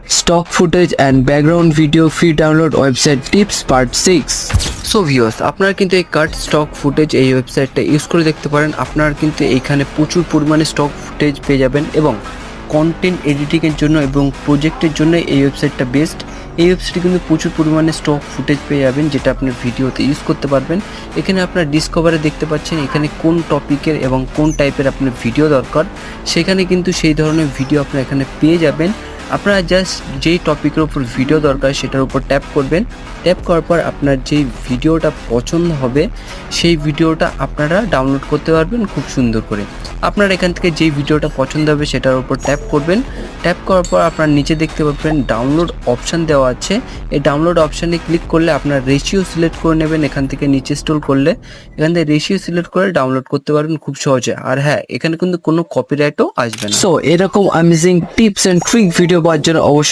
Stock footage and background video free download website tips part 6. So viewers, আপনারা কিন্তু এই কাট stock footage এই ওয়েবসাইটটা ইউজ করে দেখতে পারেন। আপনারা কিন্তু এইখানে প্রচুর পরিমাণে স্টক ফুটেজ পেয়ে যাবেন এবং কন্টেন্ট এডিটিংয়ের জন্য এবং প্রজেক্টের জন্য এই ওয়েবসাইটটা বেস্ট। এই ওয়েবসাইটে কিন্তু প্রচুর পরিমাণে স্টক ফুটেজ পেয়ে যাবেন যেটা আপনার ভিডিওতে ইউজ করতে পারবেন। এখানে আপনার ডিসকভারে দেখতে পাচ্ছেন এখানে কোন টপিকের এবং কোন টাইপের আপনার ভিডিও দরকার, সেখানে কিন্তু সেই ধরনের ভিডিও আপনারা এখানে পেয়ে যাবেন। আপনারা জাস্ট যেই টপিকের উপর ভিডিও দরকার সেটার উপর ট্যাপ করবেন। ট্যাপ করার পর আপনার যেই ভিডিওটা পছন্দ হবে সেই ভিডিওটা আপনারা ডাউনলোড করতে পারবেন খুব সুন্দর করে। আপনারা এখান থেকে যেই ভিডিওটা পছন্দ হবে সেটার উপর ট্যাপ করবেন। ট্যাপ করার পর আপনার নিচে দেখতে পাবেন ডাউনলোড অপশান দেওয়া আছে। এই ডাউনলোড অপশানে ক্লিক করলে আপনার রেশিও সিলেক্ট করে নেবেন। এখান থেকে নিচে স্ক্রল করলে এখান থেকে রেশিও সিলেক্ট করে ডাউনলোড করতে পারবেন খুব সহজে। আর হ্যাঁ, এখানে কিন্তু কোনো কপিরাইটও আসবে না। সো এরকম amazing tips and trick video পাওয়ার জন্য অবশ্যই